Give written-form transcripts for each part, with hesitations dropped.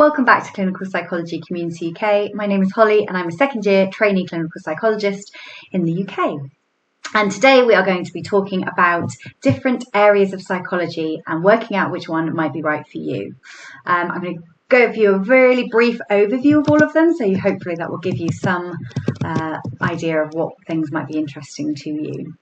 Welcome back to Clinical Psychology Community UK. My name is Holly and I'm a second year trainee clinical psychologist in the UK. And today we are going to be talking about different areas of psychology and working out which one might be right for you. I'm going to go give you a really brief overview of all of them, so hopefully that will give you some idea of what things might be interesting to you.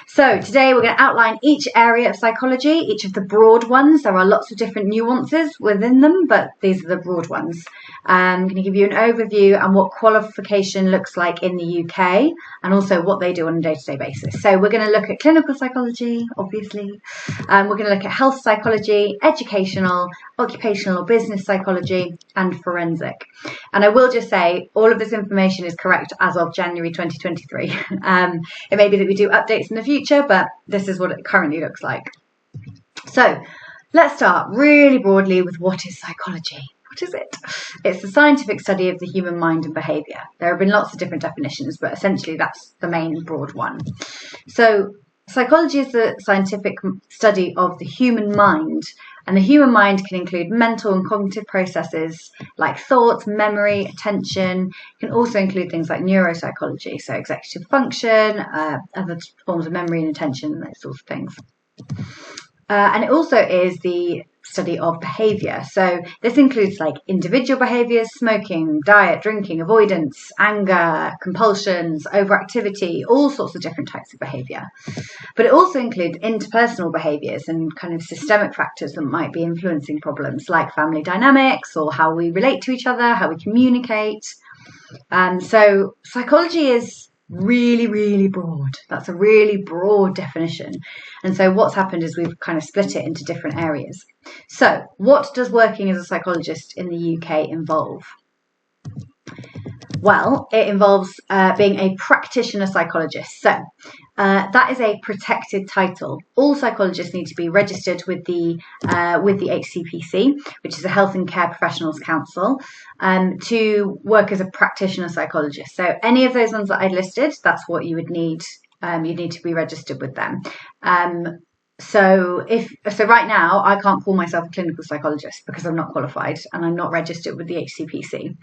So today we're going to outline each area of psychology, each of the broad ones. There are lots of different nuances within them, but these are the broad ones. I'm going to give you an overview on what qualification looks like in the UK and also what they do on a day-to-day basis. So we're going to look at clinical psychology, obviously. We're going to look at health psychology, educational, occupational or business psychology, and forensic. And I will just say all of this information is correct as of January 2023. It may be that we do updates in the future, but this is what it currently looks like. So let's start really broadly with what is psychology. What is it? It's the scientific study of the human mind and behaviour. There have been lots of different definitions, but essentially that's the main broad one. So psychology is the scientific study of the human mind, and the human mind can include mental and cognitive processes like thoughts, memory, attention. It can also include things like neuropsychology, so executive function, other forms of memory and attention, those sorts of things. And it also is the study of behaviour. So this includes like individual behaviours, smoking, diet, drinking, avoidance, anger, compulsions, overactivity, all sorts of different types of behaviour. But it also includes interpersonal behaviours and kind of systemic factors that might be influencing problems like family dynamics or how we relate to each other, how we communicate. So psychology is really broad. That's a really broad definition. And so what's happened is we've kind of split it into different areas. So what does working as a psychologist in the UK involve? Well, it involves being a practitioner psychologist. So that is a protected title. All psychologists need to be registered with the HCPC, which is a Health and Care Professionals Council, to work as a practitioner psychologist. So any of those ones that I listed, that's what you would need. You'd need to be registered with them. So right now I can't call myself a clinical psychologist because I'm not qualified and I'm not registered with the HCPC.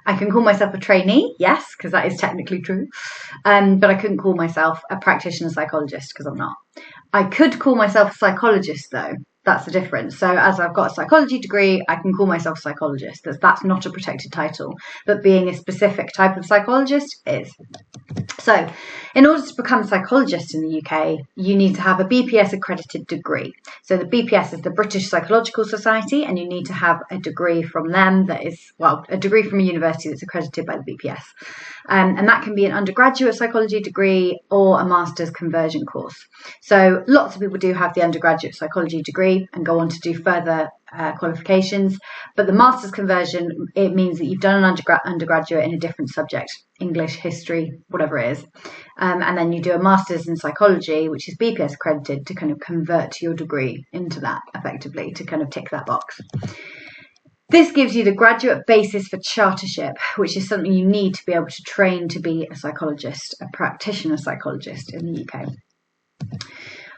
I can call myself a trainee, yes, because that is technically true. But I couldn't call myself a practitioner psychologist because I'm not. I could call myself a psychologist though. That's the difference. So as I've got a psychology degree, I can call myself a psychologist. That's not a protected title, but being a specific type of psychologist is. So in order to become a psychologist in the UK, you need to have a BPS accredited degree. So the BPS is the British Psychological Society, and you need to have a degree from them that is, well, a degree from a university that's accredited by the BPS. And that can be an undergraduate psychology degree or a master's conversion course. So lots of people do have the undergraduate psychology degree and go on to do further qualifications. But the master's conversion, it means that you've done an undergraduate in a different subject, English, history, whatever it is. And then you do a master's in psychology, which is BPS accredited, to kind of convert your degree into that effectively, to kind of tick that box. This gives you the graduate basis for chartership, which is something you need to be able to train to be a psychologist, a practitioner psychologist in the UK.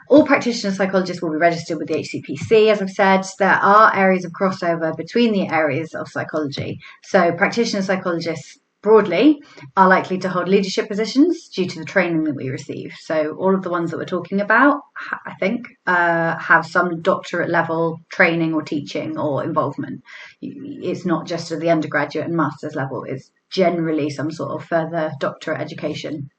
All practitioner psychologists will be registered with the HCPC, as I've said. There are areas of crossover between the areas of psychology. So practitioner psychologists broadly are likely to hold leadership positions due to the training that we receive. So all of the ones that we're talking about, I think, have some doctorate level training or teaching or involvement. It's not just at the undergraduate and master's level. It's generally some sort of further doctorate education.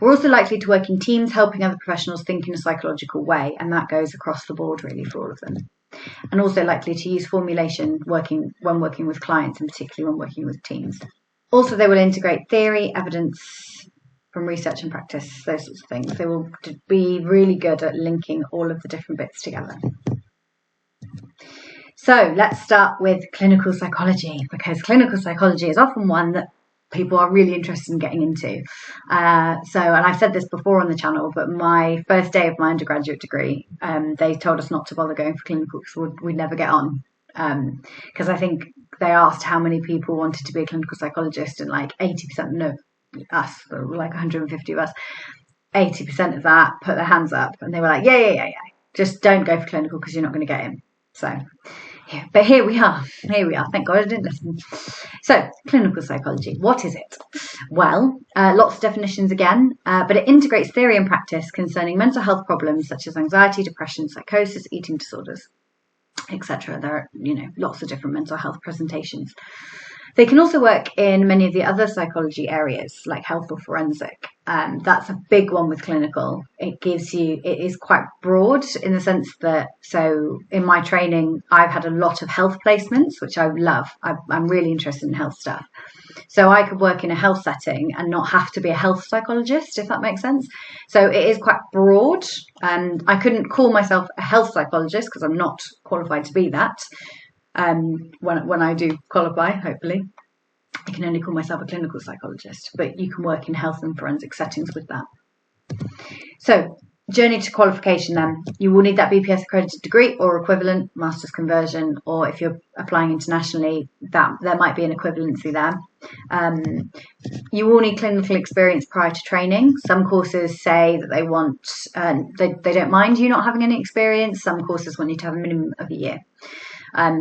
We're also likely to work in teams, helping other professionals think in a psychological way, and that goes across the board really for all of them. And also likely to use formulation when working with clients, and particularly when working with teams. Also, they will integrate theory, evidence from research and practice, those sorts of things. They will be really good at linking all of the different bits together. So let's start with clinical psychology, because clinical psychology is often one that people are really interested in getting into. And I've said this before on the channel, but my first day of my undergraduate degree, they told us not to bother going for clinical because we'd never get on. Because I think they asked how many people wanted to be a clinical psychologist, and like 80%, no, us, like 150 of us, 80% of that put their hands up, and they were like, yeah. Just don't go for clinical because you're not going to get in. So Yeah, but here we are. Thank God I didn't listen. So, clinical psychology, what is it? Well, lots of definitions again, but it integrates theory and practice concerning mental health problems such as anxiety, depression, psychosis, eating disorders, etc. There are, lots of different mental health presentations. They can also work in many of the other psychology areas, like health or forensic. That's a big one with clinical. It is quite broad in the sense that, so in my training, I've had a lot of health placements, which I love. I'm really interested in health stuff. So I could work in a health setting and not have to be a health psychologist, if that makes sense. So it is quite broad. And I couldn't call myself a health psychologist because I'm not qualified to be that. When I do qualify, hopefully, I can only call myself a clinical psychologist, but you can work in health and forensic settings with that. So, journey to qualification then. You will need that BPS accredited degree or equivalent, master's conversion, or if you're applying internationally, that there might be an equivalency there. You will need clinical experience prior to training. Some courses say that they want, they don't mind you not having any experience. Some courses want you to have a minimum of a year.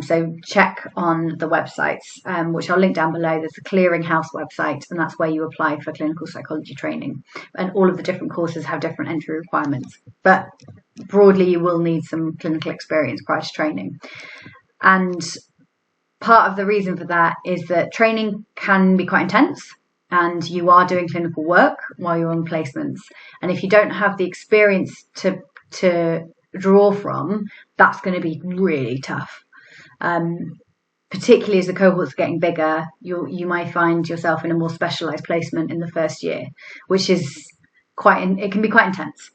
So check on the websites, which I'll link down below. There's a clearinghouse website, and that's where you apply for clinical psychology training. And all of the different courses have different entry requirements. But broadly, you will need some clinical experience prior to training. And part of the reason for that is that training can be quite intense, and you are doing clinical work while you're on placements. And if you don't have the experience to draw from, that's going to be really tough. Particularly as the cohorts are getting bigger, you might find yourself in a more specialised placement in the first year, which is it can be quite intense.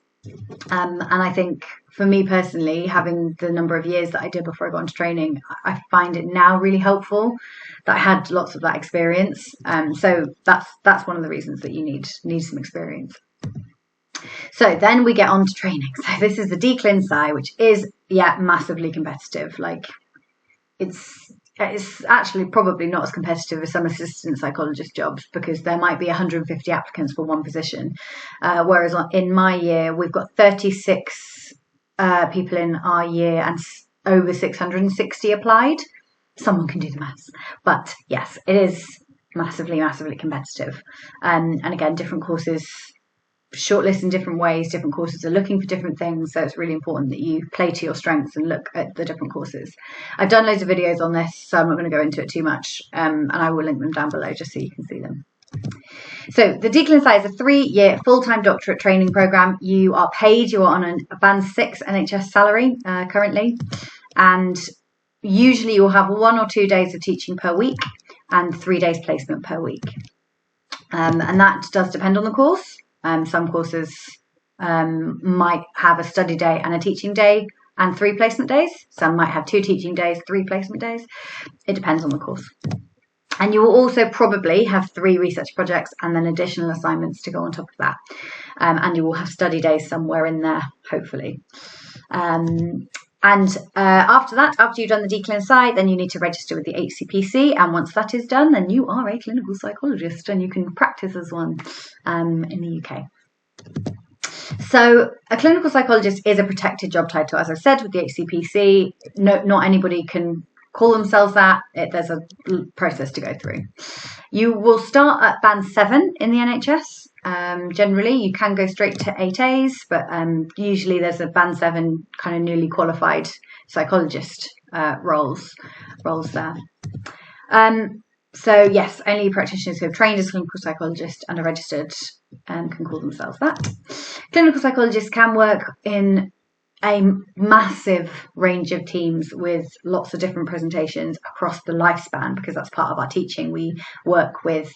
And I think for me personally, having the number of years that I did before I got into training, I find it now really helpful that I had lots of that experience. So that's one of the reasons that you need some experience. So then we get on to training. So this is the DClin Psy, which is massively competitive. Like it's actually probably not as competitive as some assistant psychologist jobs because there might be 150 applicants for one position. Whereas in my year, we've got 36 people in our year and over 660 applied. Someone can do the maths. But yes, it is massively, massively competitive. And again, different courses shortlist in different ways. Different courses are looking for different things, so it's really important that you play to your strengths and look at the different courses. I've done loads of videos on this, so I'm not going to go into it too much, and I will link them down below just so you can see them. So the DClin Psy is a 3-year full-time doctorate training program. You are paid. You are on a band 6 NHS salary currently, and usually you'll have 1 or 2 days of teaching per week and 3 days placement per week, and that does depend on the course. Some courses might have a study day and a teaching day and 3 placement days. Some might have 2 teaching days, 3 placement days. It depends on the course. And you will also probably have 3 research projects and then additional assignments to go on top of that. And you will have study days somewhere in there, hopefully. After that, after you've done the DClin Psy, then you need to register with the HCPC. And once that is done, then you are a clinical psychologist and you can practice as one in the UK. So a clinical psychologist is a protected job title, as I said, with the HCPC. No, not anybody can call themselves that. There's a process to go through. You will start at band 7 in the NHS. Generally, you can go straight to 8As, but usually there's a band 7 kind of newly qualified psychologist roles there. So yes, only practitioners who have trained as clinical psychologists and are registered can call themselves that. Clinical psychologists can work in a massive range of teams with lots of different presentations across the lifespan, because that's part of our teaching. We work with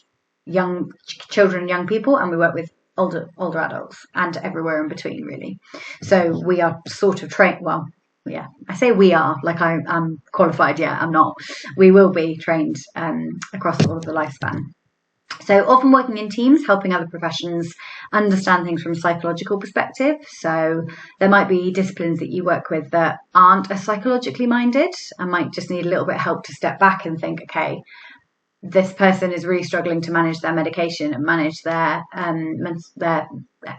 young children, young people, and we work with older adults and everywhere in between, really. So we are sort of trained. Well, yeah, I say we are like I'm qualified. Yeah, I'm not. We will be trained across all of the lifespan. So often working in teams, helping other professions understand things from a psychological perspective. So there might be disciplines that you work with that aren't as psychologically minded and might just need a little bit of help to step back and think, okay, this person is really struggling to manage their medication and manage their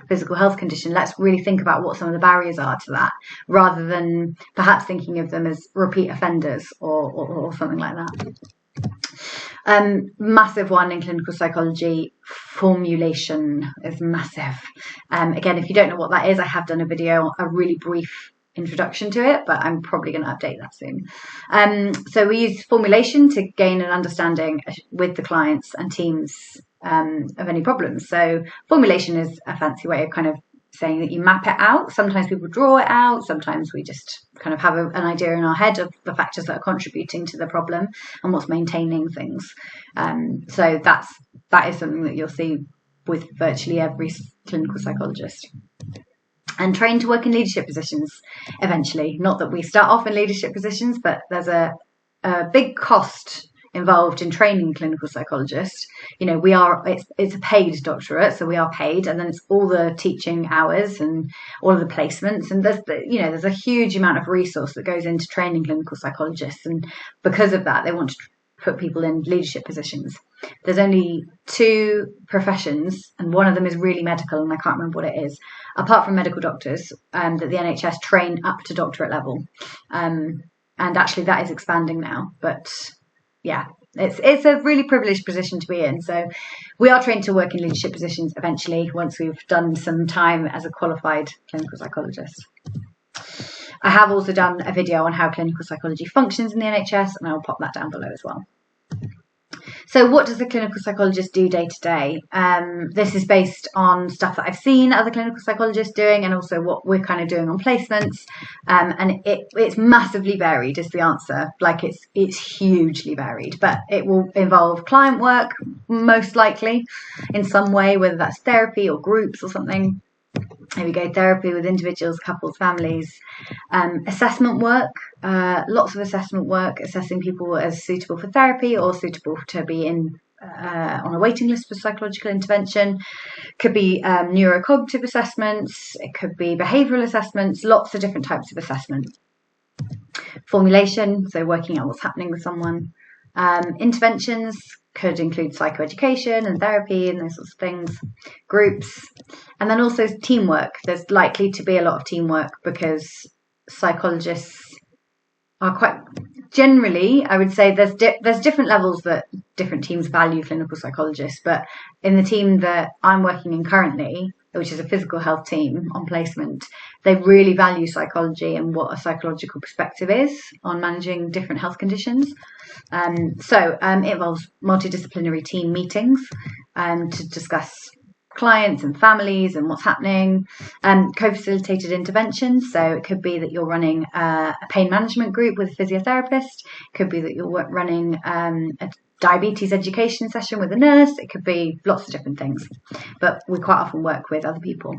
physical health condition, let's really think about what some of the barriers are to that, rather than perhaps thinking of them as repeat offenders or something like that. Massive one in clinical psychology, formulation is massive. Again, if you don't know what that is, I have done a video, a really brief introduction to it, but I'm probably going to update that soon. So we use formulation to gain an understanding with the clients and teams of any problems. So formulation is a fancy way of kind of saying that you map it out. Sometimes people draw it out, sometimes we just kind of have an idea in our head of the factors that are contributing to the problem and what's maintaining things. So that is something that you'll see with virtually every clinical psychologist. And trained to work in leadership positions eventually. Not that we start off in leadership positions, but there's a big cost involved in training clinical psychologists. You know, it's a paid doctorate, so we are paid, and then it's all the teaching hours and all of the placements, and there's a huge amount of resource that goes into training clinical psychologists, and because of that, they want to put people in leadership positions. There's only 2 professions, and one of them is really medical, and I can't remember what it is, apart from medical doctors, that the NHS train up to doctorate level, and actually that is expanding now, but yeah, it's a really privileged position to be in. So we are trained to work in leadership positions eventually once we've done some time as a qualified clinical psychologist. I have also done a video on how clinical psychology functions in the NHS, and I will pop that down below as well. So what does a clinical psychologist do day to day? This is based on stuff that I've seen other clinical psychologists doing, and also what we're kind of doing on placements. And it's massively varied is the answer. Like it's hugely varied, but it will involve client work, most likely in some way, whether that's therapy or groups or something. Here we go, therapy with individuals, couples, families, assessment work, lots of assessment work, assessing people as suitable for therapy or suitable to be in on a waiting list for psychological intervention. Could be neurocognitive assessments, it could be behavioural assessments, lots of different types of assessment. Formulation, so working out what's happening with someone. Interventions could include psychoeducation and therapy and those sorts of things, groups, and then also teamwork. There's likely to be a lot of teamwork because psychologists are quite generally, I would say there's different levels that different teams value clinical psychologists, but in the team that I'm working in currently, which is a physical health team on placement, they really value psychology and what a psychological perspective is on managing different health conditions. So it involves multidisciplinary team meetings to discuss clients and families and what's happening, co-facilitated interventions. So it could be that you're running a pain management group with a physiotherapist. It could be that you're running a diabetes education session with a nurse. It could be lots of different things, but we quite often work with other people.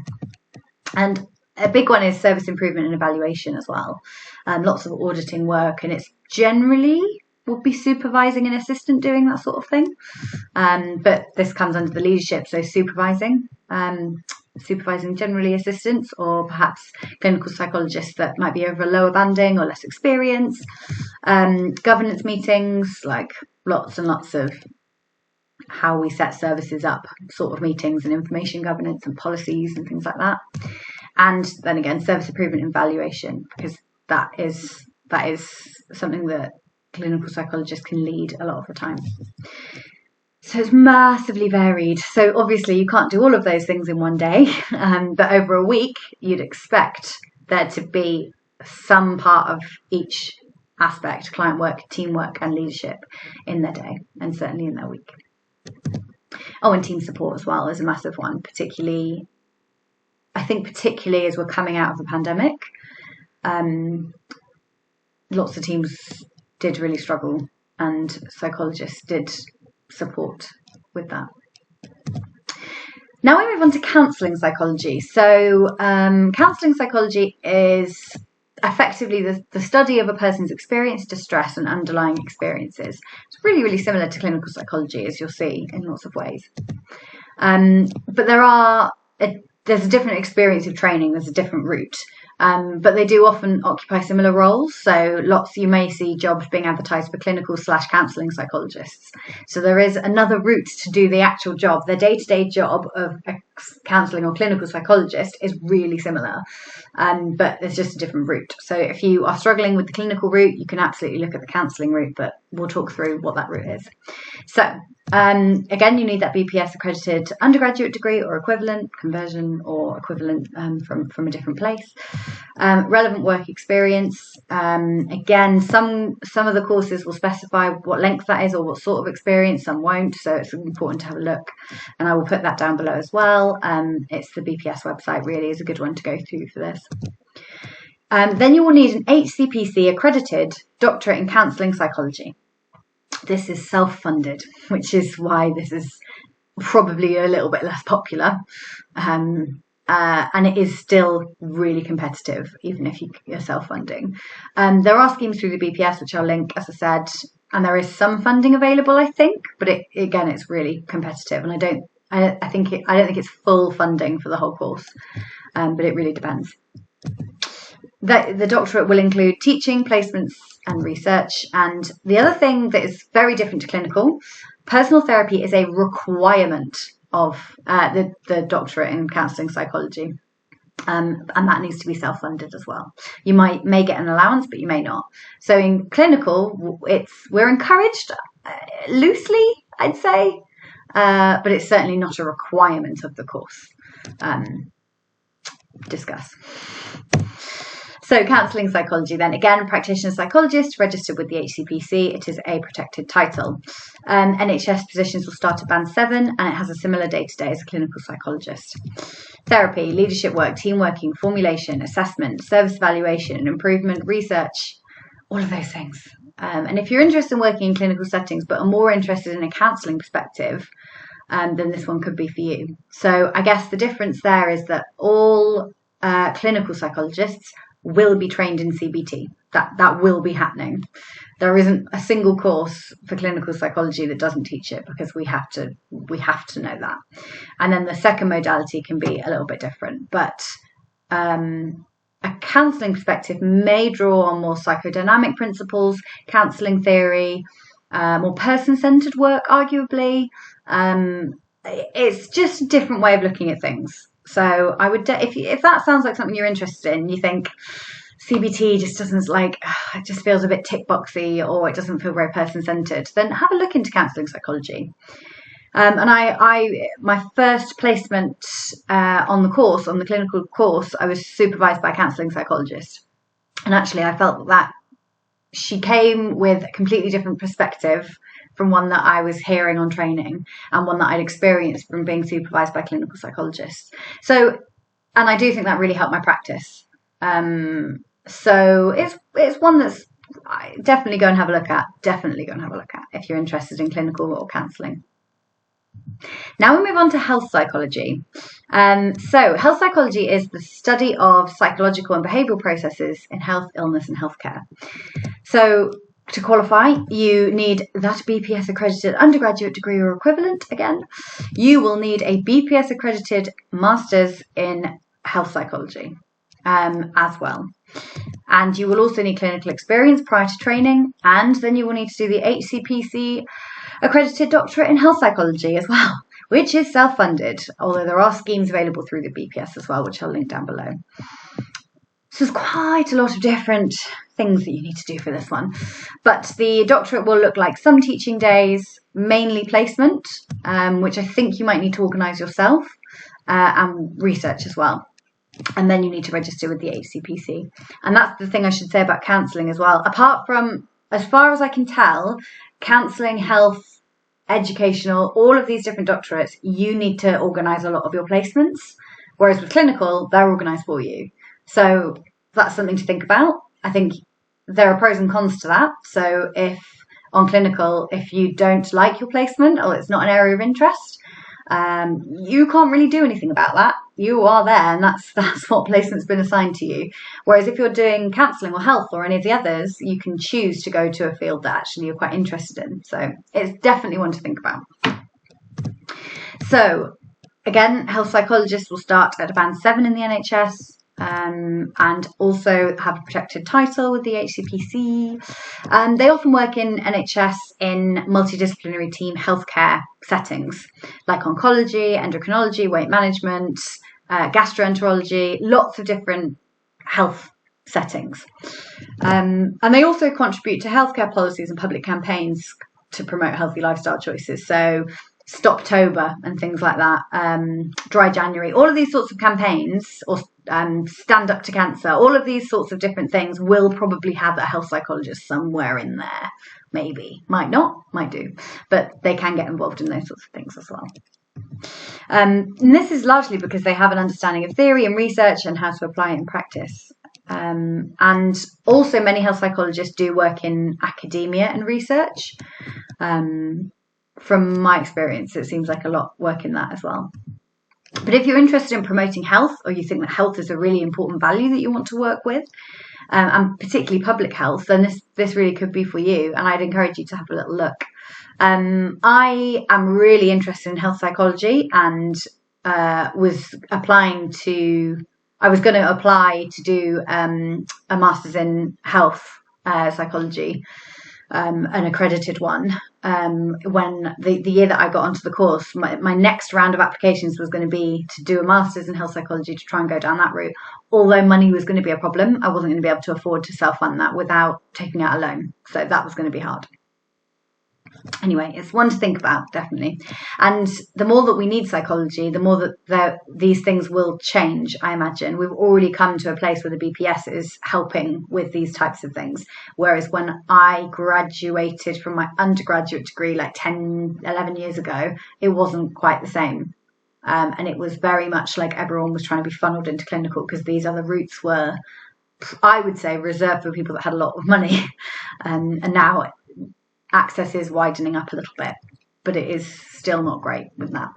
And a big one is service improvement and evaluation as well. Lots of auditing work, and it's generally would be supervising an assistant doing that sort of thing. But this comes under the leadership, so supervising generally assistants, or perhaps clinical psychologists that might be over a lower banding or less experience. Governance meetings, like lots and lots of how we set services up sort of meetings, and information governance and policies and things like that. And then again, service improvement and evaluation, because that is something that clinical psychologists can lead a lot of the time. So it's massively varied. So obviously you can't do all of those things in one day, but over a week you'd expect there to be some part of each aspect, client work, teamwork and leadership, in their day, and certainly in their week. Oh, and team support as well is a massive one, particularly as we're coming out of the pandemic. Lots of teams did really struggle, and psychologists did support with that. Now we move on to counselling psychology. So counselling psychology is effectively the study of a person's experience, distress and underlying experiences. It's really, really similar to clinical psychology, as you'll see in lots of ways. But there's a different experience of training, there's a different route. But they do often occupy similar roles. So you may see jobs being advertised for clinical/counselling psychologists. So there is another route to do the actual job. The day-to-day job of a counselling or clinical psychologist is really similar, but it's just a different route. So if you are struggling with the clinical route, you can absolutely look at the counselling route, but we'll talk through what that route is. So again, you need that BPS accredited undergraduate degree or equivalent, conversion or equivalent from a different place. Relevant work experience. Again, some of the courses will specify what length that is or what sort of experience, some won't, so it's important to have a look, and I will put that down below as well. It's the BPS website, really is a good one to go through for this. Then you will need an HCPC accredited doctorate in counselling psychology. This is self-funded, which is why this is probably a little bit less popular. And it is still really competitive, even if you're self-funding. There are schemes through the BPS, which I'll link, as I said, and there is some funding available, I think, but again, it's really competitive, and I don't think it's full funding for the whole course, but it really depends. The doctorate will include teaching, placements, and research. And the other thing that is very different to clinical, personal therapy is a requirement of the doctorate in counselling psychology, and that needs to be self-funded as well. You may get an allowance, but you may not. So in clinical, we're encouraged loosely, I'd say, but it's certainly not a requirement of the course. Discuss. So counselling psychology then, again, practitioner psychologist registered with the HCPC. It is a protected title. NHS positions will start at band 7, and it has a similar day-to-day as a clinical psychologist. Therapy, leadership work, team working, formulation, assessment, service evaluation, improvement, research, all of those things. And if you're interested in working in clinical settings but are more interested in a counselling perspective, then this one could be for you. So I guess the difference there is that all clinical psychologists will be trained in CBT. That will be happening. There isn't a single course for clinical psychology that doesn't teach it, because we have to know that. And then the second modality can be a little bit different, but a counselling perspective may draw on more psychodynamic principles, counselling theory, more person-centered work, arguably. It's just a different way of looking at things. So I would, if that sounds like something you're interested in, you think CBT just doesn't it just feels a bit tick boxy, or it doesn't feel very person centered, then have a look into counselling psychology. And my first placement on the clinical course, I was supervised by a counselling psychologist, and actually I felt that she came with a completely different perspective from one that I was hearing on training, and one that I'd experienced from being supervised by clinical psychologists. So, and I do think that really helped my practice. So it's one that's definitely go and have a look at. Definitely go and have a look at if you're interested in clinical or counselling. Now we move on to health psychology. So health psychology is the study of psychological and behavioural processes in health, illness, and healthcare. So to qualify, you need that BPS accredited undergraduate degree or equivalent. Again, you will need a BPS accredited master's in health psychology as well. And you will also need clinical experience prior to training, and then you will need to do the HCPC accredited doctorate in health psychology as well, which is self-funded, although there are schemes available through the BPS as well, which I'll link down below. So there's quite a lot of different things that you need to do for this one. But the doctorate will look like some teaching days, mainly placement, which I think you might need to organise yourself, and research as well. And then you need to register with the HCPC. And that's the thing I should say about counselling as well. Apart from, as far as I can tell, counselling, health, educational, all of these different doctorates, you need to organise a lot of your placements. Whereas with clinical, they're organised for you. So that's something to think about. I think there are pros and cons to that. So if on clinical, if you don't like your placement or it's not an area of interest, you can't really do anything about that. You are there, and that's what placement's been assigned to you. Whereas if you're doing counselling or health or any of the others, you can choose to go to a field that actually you're quite interested in. So it's definitely one to think about. So again, health psychologists will start at a band 7 in the NHS. and also have a protected title with the HCPC. They often work in NHS in multidisciplinary team healthcare settings like oncology, endocrinology, weight management, gastroenterology, lots of different health settings. And they also contribute to healthcare policies and public campaigns to promote healthy lifestyle choices. So Stoptober and things like that, Dry January, all of these sorts of campaigns, or Stand Up to Cancer, all of these sorts of different things will probably have a health psychologist somewhere in there. Maybe, might not, might do, but they can get involved in those sorts of things as well. And this is largely because they have an understanding of theory and research and how to apply it in practice. And also many health psychologists do work in academia and research. From my experience, it seems like a lot work in that as well. But if you're interested in promoting health, or you think that health is a really important value that you want to work with, and particularly public health, then this really could be for you. And I'd encourage you to have a little look. I am really interested in health psychology and was going to apply to do a master's in health psychology, an accredited one. When the year that I got onto the course, my next round of applications was going to be to do a master's in health psychology to try and go down that route. Although money was going to be a problem, I wasn't going to be able to afford to self-fund that without taking out a loan. So that was going to be hard. Anyway, it's one to think about, definitely. And the more that we need psychology, the more that these things will change, I imagine. We've already come to a place where the BPS is helping with these types of things. Whereas when I graduated from my undergraduate degree like 10, 11 years ago, it wasn't quite the same. And it was very much like everyone was trying to be funneled into clinical because these other routes were, I would say, reserved for people that had a lot of money. And now access is widening up a little bit, but it is still not great with that.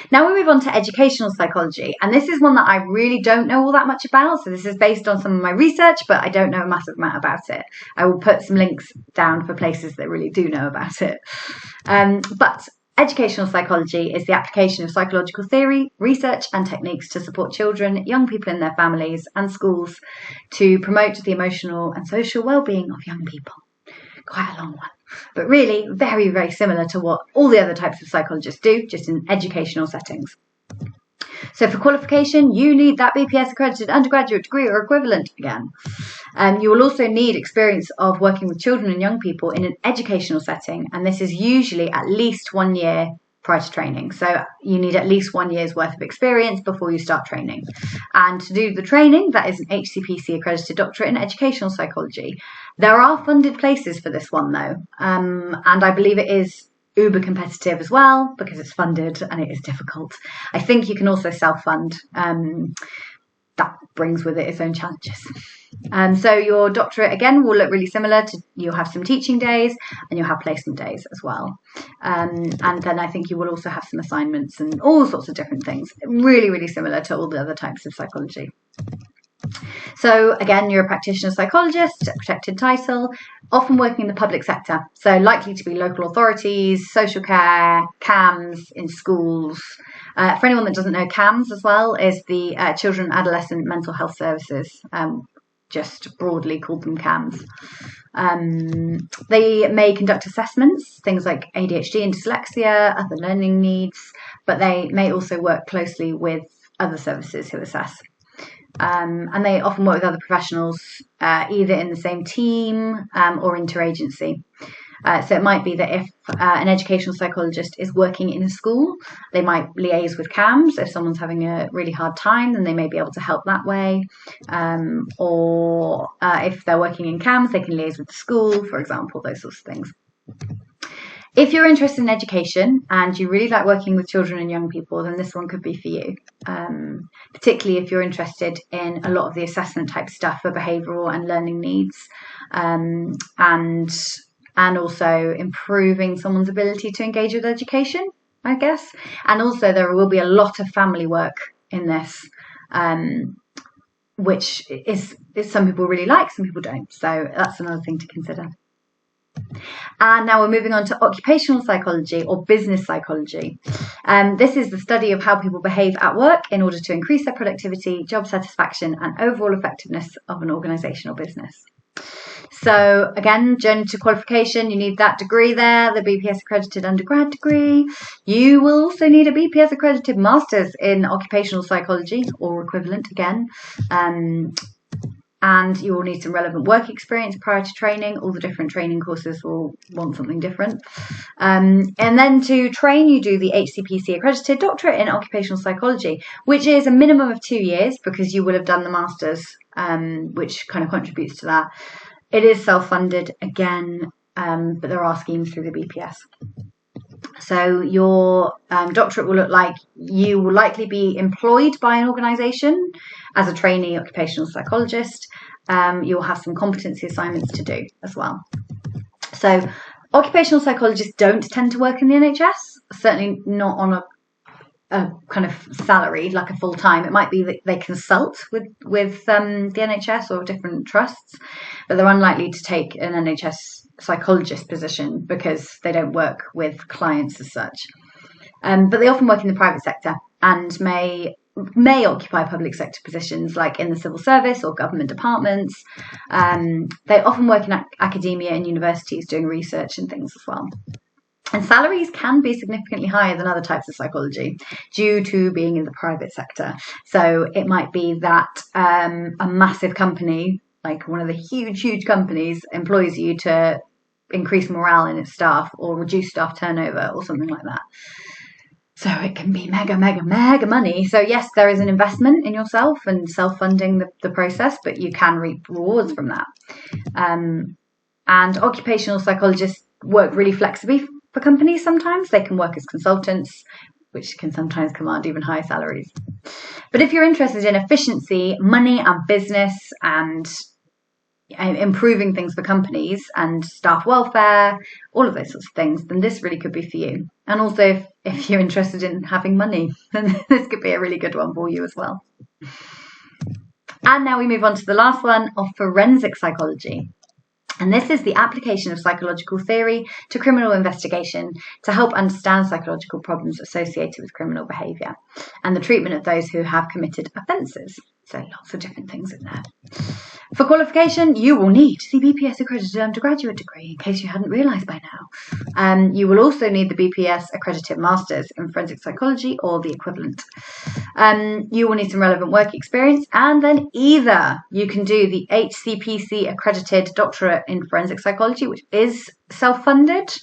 Now we move on to educational psychology, and this is one that I really don't know all that much about. So this is based on some of my research, but I don't know a massive amount about it. I will put some links down for places that really do know about it. But educational psychology is the application of psychological theory, research and techniques to support children, young people in their families and schools to promote the emotional and social well-being of young people. Quite a long one, but really very, very similar to what all the other types of psychologists do, just in educational settings. So for qualification, you need that BPS accredited undergraduate degree or equivalent again. You will also need experience of working with children and young people in an educational setting, and this is usually at least 1 year prior to training. So you need at least 1 year's worth of experience before you start training. And to do the training, that is an HCPC accredited doctorate in educational psychology. There are funded places for this one though, and I believe it is uber competitive as well because it's funded and it is difficult. I think you can also self-fund. That brings with it its own challenges. So your doctorate again will look really similar to, you'll have some teaching days and you'll have placement days as well. And then I think you will also have some assignments and all sorts of different things. Really, really similar to all the other types of psychology. So again, you're a practitioner psychologist, a protected title, often working in the public sector. So likely to be local authorities, social care, CAMS in schools. For anyone that doesn't know, CAMS as well is the Children and Adolescent Mental Health Services, just broadly called them CAMS. They may conduct assessments, things like ADHD and dyslexia, other learning needs, but they may also work closely with other services who assess. And they often work with other professionals, either in the same team or interagency. So it might be that if an educational psychologist is working in a school, they might liaise with CAMS. If someone's having a really hard time, then they may be able to help that way. Or if they're working in CAMS, they can liaise with the school, for example, those sorts of things. If you're interested in education and you really like working with children and young people, then this one could be for you. Particularly if you're interested in a lot of the assessment type stuff for behavioural and learning needs, and also improving someone's ability to engage with education, I guess. And also there will be a lot of family work in this, which is some people really like, some people don't. So that's another thing to consider. And now we're moving on to occupational psychology or business psychology. This is the study of how people behave at work in order to increase their productivity, job satisfaction, and overall effectiveness of an organisation or business. So again, journey to qualification, you need that degree there, the BPS accredited undergrad degree. You will also need a BPS accredited master's in occupational psychology or equivalent again. And you will need some relevant work experience prior to training. All the different training courses will want something different. And then to train, you do the HCPC accredited doctorate in occupational psychology, which is a minimum of 2 years because you will have done the master's, which kind of contributes to that. It is self-funded again, but there are schemes through the BPS. So your doctorate will look like you will likely be employed by an organisation as a trainee occupational psychologist. You'll have some competency assignments to do as well. So occupational psychologists don't tend to work in the NHS, certainly not on a kind of salary, like a full-time. It might be that they consult with the NHS or different trusts, but they're unlikely to take an NHS psychologist position because they don't work with clients as such. But they often work in the private sector and may occupy public sector positions like in the civil service or government departments. They often work in academia and universities doing research and things as well. And salaries can be significantly higher than other types of psychology due to being in the private sector. So it might be that a massive company, like one of the huge companies, employs you to increase morale in its staff or reduce staff turnover or something like that. So it can be mega money. So yes, there is an investment in yourself and self-funding the process, but you can reap rewards from that. And occupational psychologists work really flexibly for companies sometimes. They can work as consultants, which can sometimes command even higher salaries. But if you're interested in efficiency, money and business and improving things for companies and staff welfare, all of those sorts of things, then this really could be for you. And also if you're interested in having money, then this could be a really good one for you as well. And now we move on to the last one of forensic psychology. And this is the application of psychological theory to criminal investigation to help understand psychological problems associated with criminal behaviour and the treatment of those who have committed offences. So lots of different things in there. For qualification, you will need the BPS accredited undergraduate degree, in case you hadn't realised by now. You will also need the BPS accredited masters in forensic psychology or the equivalent. You will need some relevant work experience, and then either you can do the HCPC accredited doctorate in forensic psychology, which is self-funded,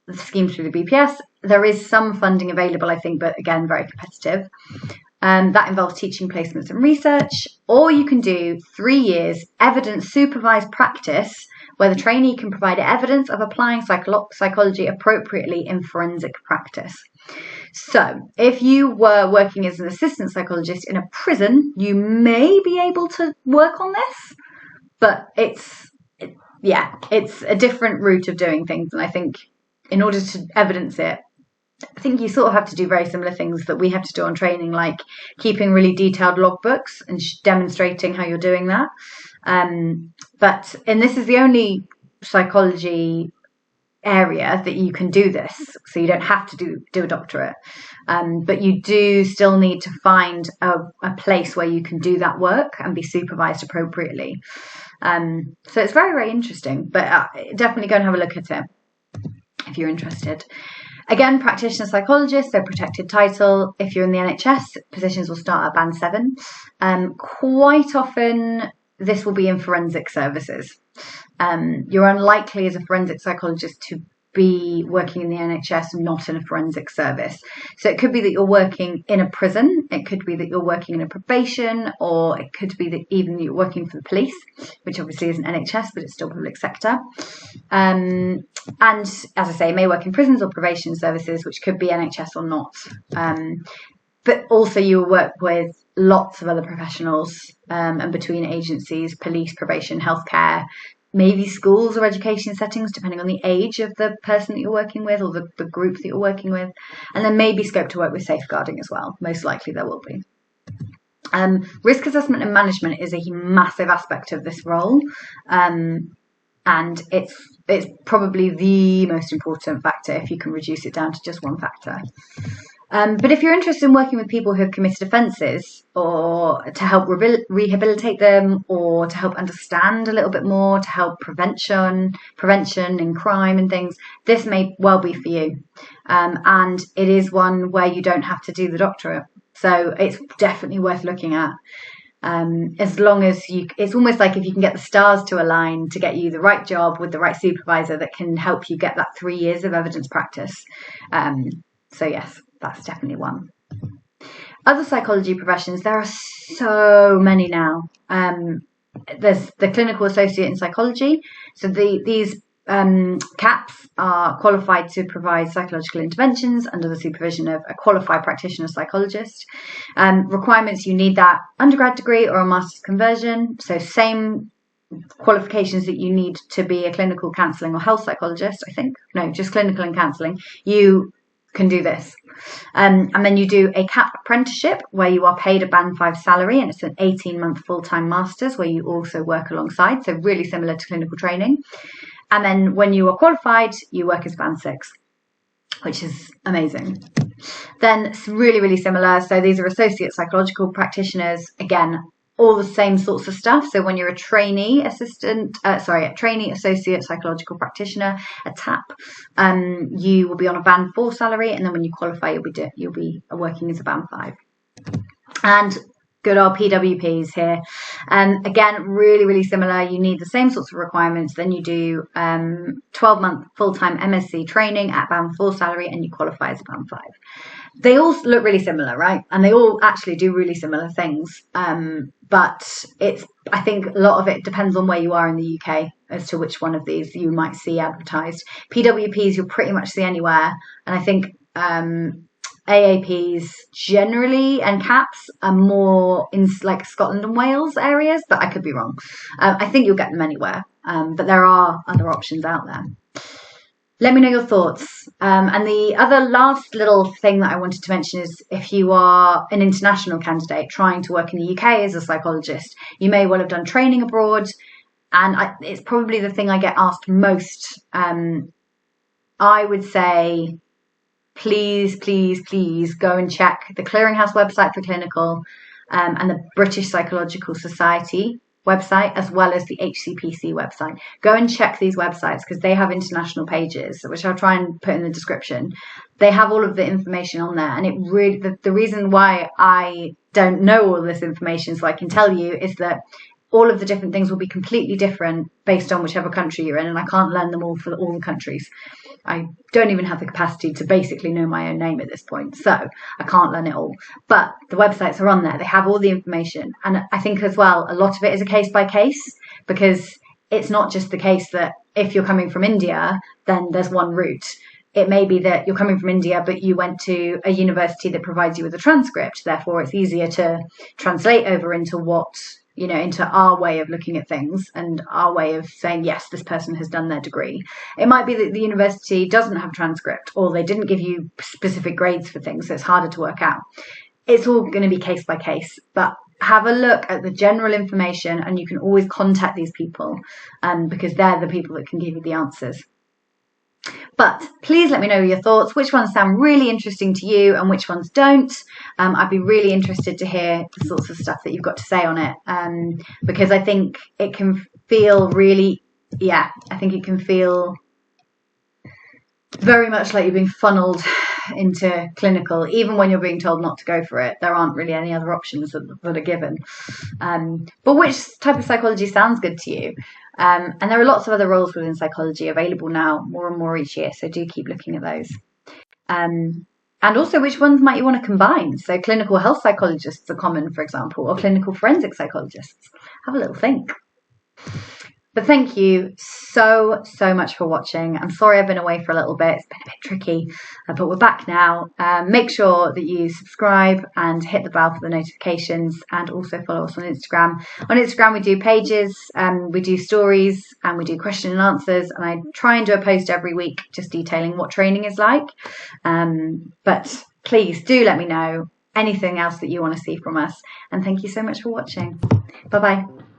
the scheme through the BPS. There is some funding available, I think, but again, very competitive. That involves teaching placements and research, or you can do 3 years evidence supervised practice where the trainee can provide evidence of applying psychology appropriately in forensic practice. So if you were working as an assistant psychologist in a prison, you may be able to work on this, but it's a different route of doing things. And I think in order to evidence it, I think you sort of have to do very similar things that we have to do on training, like keeping really detailed logbooks and demonstrating how you're doing that. And this is the only psychology area that you can do this, so you don't have to do a doctorate. But you do still need to find a place where you can do that work and be supervised appropriately. So it's very, very interesting, but definitely go and have a look at it if you're interested. Again, practitioner psychologist, so protected title. If you're in the NHS, positions will start at band 7. Quite often, this will be in forensic services. You're unlikely as a forensic psychologist to be working in the NHS, not in a forensic service. So it could be that you're working in a prison, it could be that you're working in a probation, or it could be that even you're working for the police, which obviously isn't NHS, but it's still public sector. And as I say, you may work in prisons or probation services, which could be NHS or not. But also you will work with lots of other professionals and between agencies, police, probation, healthcare, maybe schools or education settings, depending on the age of the person that you're working with or the group that you're working with. And then maybe scope to work with safeguarding as well. Most likely there will be. Risk assessment and management is a massive aspect of this role. And it's probably the most important factor if you can reduce it down to just one factor. But if you're interested in working with people who have committed offences, or to help rehabilitate them, or to help understand a little bit more, to help prevention in crime and things, this may well be for you. And it is one where you don't have to do the doctorate. So it's definitely worth looking at. As long as it's almost like if you can get the stars to align to get you the right job with the right supervisor that can help you get that 3 years of evidence practice. So yes, that's definitely one. Other psychology professions, there are so many now. There's the clinical associate in psychology. So these CAPs are qualified to provide psychological interventions under the supervision of a qualified practitioner psychologist. Requirements, you need that undergrad degree or a master's conversion. So same qualifications that you need to be a clinical counselling or health psychologist, I think. No, just clinical and counselling. You can do this. And then you do a CAP apprenticeship where you are paid a band 5 salary, and it's an 18-month full-time master's where you also work alongside. So really similar to clinical training. And then when you are qualified, you work as band 6, which is amazing. Then it's really, really similar. So these are associate psychological practitioners. Again, all the same sorts of stuff. So when you're a trainee associate psychological practitioner, a TAP, you will be on a band 4 salary. And then when you qualify, you'll be working as a band 5. And good old PWPs here. Again, really, really similar. You need the same sorts of requirements. Then you do 12-month full-time MSc training at band 4 salary, and you qualify as a band 5. They all look really similar, right? And they all actually do really similar things. But I think a lot of it depends on where you are in the UK as to which one of these you might see advertised. PWPs you'll pretty much see anywhere. And I think AAPs generally and CAPs are more in like Scotland and Wales areas, but I could be wrong. I think you'll get them anywhere, but there are other options out there. Let me know your thoughts. And the other last little thing that I wanted to mention is if you are an international candidate trying to work in the UK as a psychologist, you may well have done training abroad, and it's probably the thing I get asked most. I would say, please go and check the Clearinghouse website for clinical and the British Psychological Society website, as well as the HCPC website. Go and check these websites because they have international pages, which I'll try and put in the description. They have all of the information on there, and it really the reason why I don't know all this information so I can tell you is that all of the different things will be completely different based on whichever country you're in, and I can't learn them all for all the countries. I don't even have the capacity to basically know my own name at this point, so I can't learn it all. But the websites are on there. They have all the information. And I think as well, a lot of it is a case by case, because it's not just the case that if you're coming from India, then there's one route. It may be that you're coming from India, but you went to a university that provides you with a transcript. Therefore, it's easier to translate over into into our way of looking at things and our way of saying, yes, this person has done their degree. It might be that the university doesn't have transcript, or they didn't give you specific grades for things, so it's harder to work out. It's all going to be case by case, but have a look at the general information, and you can always contact these people because they're the people that can give you the answers. But please let me know your thoughts, which ones sound really interesting to you and which ones don't. I'd be really interested to hear the sorts of stuff that you've got to say on it, because I think it can feel very much like you're being funneled into clinical, even when you're being told not to go for it. There aren't really any other options that are given. But which type of psychology sounds good to you? And there are lots of other roles within psychology available now, more and more each year, so do keep looking at those. And also, which ones might you want to combine? So clinical health psychologists are common, for example, or clinical forensic psychologists. Have a little think. But thank you so much for watching. I'm sorry I've been away for a little bit. It's been a bit tricky, but we're back now. Make sure that you subscribe and hit the bell for the notifications, and also follow us on Instagram. On Instagram, we do pages, we do stories, and we do question and answers. And I try and do a post every week just detailing what training is like. But please do let me know anything else that you want to see from us. And thank you so much for watching. Bye-bye.